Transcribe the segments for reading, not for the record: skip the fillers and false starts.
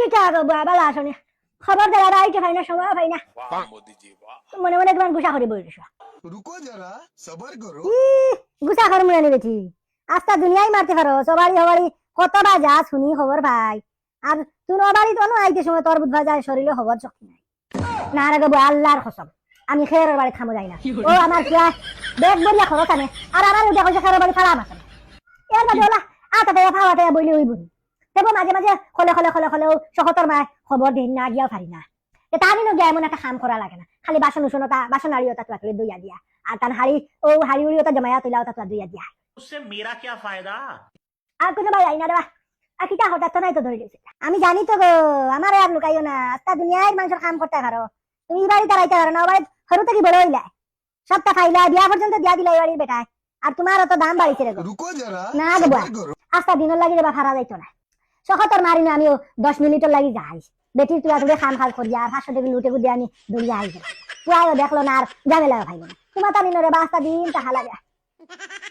কি টাকা বালা আসনে খবর দেওয়ার আইতে পাই না, সময় পাই না, মনে মনে তোমার গুসা করে বই দিছো। रुको जरा सबर करो। গুসা করে মনে নিবেছি আস্তা দুনিয়াই মারতে পারো, সবারই হবারই কত বাজা শুনি খবর ভাই। আর তুই অবারই তো আইতে সময় তোর বুধবার যায় শরীরে খবর চকি নাই না রে গো আল্লাহর কসম আমি খেয়ের বাড়ি খামো যাই না। ও আমার কি বেগ বলিয়া খরচ আনে আর আমার ওটা কইছে খেয়ের বাড়ি ফালা মাছ এর বাদে ওলা আতা দেয়া ফাওয়া দেয়া বইলে ওই বুনি দেবো মাঝে মাঝে খলে খলে খলে খলে সহতর মায় খবর দিন না গিয়াও পারি না। তারই নো গিয়া এমন একটা কাম করা লাগে না, খালি বাসন উসনতা বাসন আড়িওতা তুলা দুইয়া দিয়া আর তার হাড়ি ও হাড়ি উড়িওতা জমায়া তুলা তুলা দুইয়া দিয়া। उससे मेरा क्या फायदा? আর কোনো ভাই আইনা দেবা আর কিটা হঠাৎ তো নাই তো ধরে দিয়েছে। আমি জানি তো গো, আমার আর লুকাইও না, আস্তা দুনিয়ায় মানুষের কাম করতে পারো, তুমি বাড়ি তারাইতে পারো না, বাড়ি সরু থেকে বড় হইলা সবটা খাইলা বিয়া পর্যন্ত দিয়া দিলা এই বাড়ির বেটায়, আর তোমার অত দাম বাড়িছে রে গো। रुको जरा না গো सबर करो। আস্তা দিনের লাগি যাবা ভাড়া যাইতো না, সখতর মারি না আমিও 10 মিনিটের লাগি যাই বেটির তুলা তুলে খাম খাল করিয়া আর 500 টাকা লুটে দিয়ে আমি দৌড়িয়া আই গেলাম। পুয়াও দেখলো না আর ঝামেলা ভাইলো না, তোমার তার নিনরে বাস্তা দিন তাহা লাগে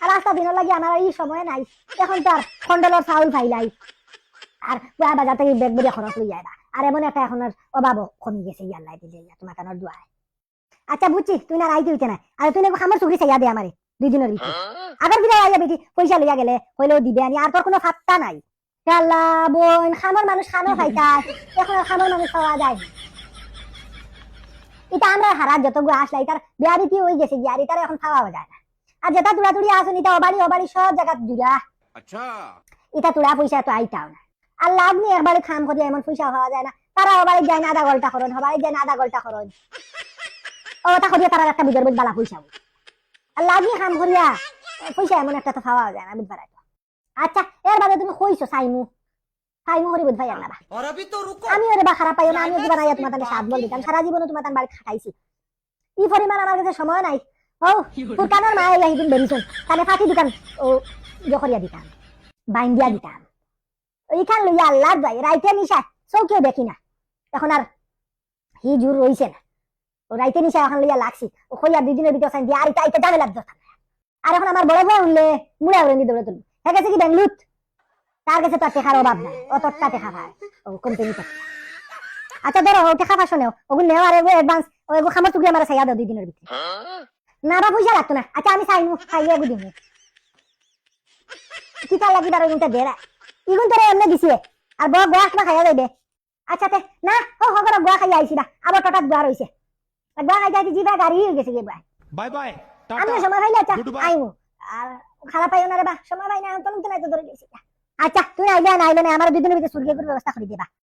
আর রাস্তা দিনের লাগি আমার এই সময় নাই। এখন তো আর খন্ডলর চাউল ফাইলাই আর পুয়া বাজার থেকে বেগ বেরিয়ে খরচ লই যাইবা, আর এমন একটা এখন আর অভাবও কমে গেছে ইয়াল্লাই দিলে তোমার কানের দুয়ায়। আচ্ছা বুঝছি তুই না রাইতে হইতে না, আর তুই খামার চুকরি চাইয়া দে আমারে 2 দিনের ভিতরে, আবার ফিরে আইয়া বেটি পয়সা লইয়া গেলে হইলেও দিবে আনি, আর তোর কোনো ফাত্তা নাই। আল্লাহ বোন খামার মানুষ খানো খাইতায়, এখন আর খামার মানুষ খাওয়া যায় না। এটা আমরা হারাত যতগুলো আসলাই তার বিয়ারিতি হয়ে গেছে গিয়ার এটার এখন খাওয়া যায় না। আর যেটা তুলা তুলি আসুন এটা অবাড়ি সব জায়গা জুড়া अच्छा এটা তুলা পয়সা তো আইতাও না, আর লাভ নেই একবারে খাম করিয়া এমন পয়সা হওয়া যায় না। তারা অবাড়ি যায় না আধা ঘন্টা খরচ, হবাড়ি যায় না আধা ঘন্টা খরচ, ও তা করিয়া তারা একটা বিজর বালা পয়সা আর লাভ নেই খাম করিয়া পয়সা এমন একটা তো খাওয়া যায় না বুধবার। আচ্ছা এর বাদে তুমি কইছো সাইমু সাইমু হরি বুধ ভাই আল্লাহ और अभी तो रुको। আমি ওরে বা খারাপ পাইও না, আমি ওকে বানাইয়া তোমার তাকে সাত বল দিতাম, সারা জীবনে তোমার তার বাড়ি খাটাইছি, ই পরিমাণ আমার কাছে সময় নাই। ও ফুরকানোর মা এই দিন বেরিয়েছেন তাহলে ফাঁকি দিতাম, ও জখরিয়া দিতাম বাইন দিয়া দিতাম ওইখান লইয়া আল্লাহর ভাই রাইতে নিশা চৌকেও দেখি না, এখন আর হি জোর রইছে না, ও রাইতে নিশা এখন লইয়া লাগছি ও কইয়া 2 দিনের ভিতর সাইন দিয়া আর এটা এটা জামে লাগতো। আর এখন আমার বড় ভাই উনলে মুড়া উড়ে দৌড়ে তুলবে হয়ে গেছে কি বেঙ্গলুত, তার কাছে তো আর টেকার অভাব নাই, অত টেকা ভাই ও কোম্পানি থেকে। আচ্ছা ধরো ও টেকা ফাঁসো নেও ওগুলো নেও আর এগো অ্যাডভান্স ও এগো খামার চুকরি আমার চাইয়া দাও 2 দিনের ভিতরে, না বা পয়সা লাগতো না। আচ্ছা আমি চাইনু খাইয়ে এগো দিমু কি কাল লাগি তার ওইটা দেরা ইগুন তোরে এমনি দিছে আর বড় গোয়া খানা খাইয়া যাইবে। আচ্ছা তে না ও হগর গোয়া খাইয়া আইছি না আবার টটাত গোয়া রইছে গোয়া খাইতে আইছি জিবা গাড়ি হয়ে গেছে গে গোয়া। बाय बाय আমি সময় পাইলে আচ্ছা আইমু আর খারাপ পাইও না রে বা সময় পাই না তখন তো নাই তো ধরে গেছি। আচ্ছা তুই আইলে না আইলে না আমার 2 দিনের ভিতরে সুরগে করে ব্যবস্থা করে দিবা।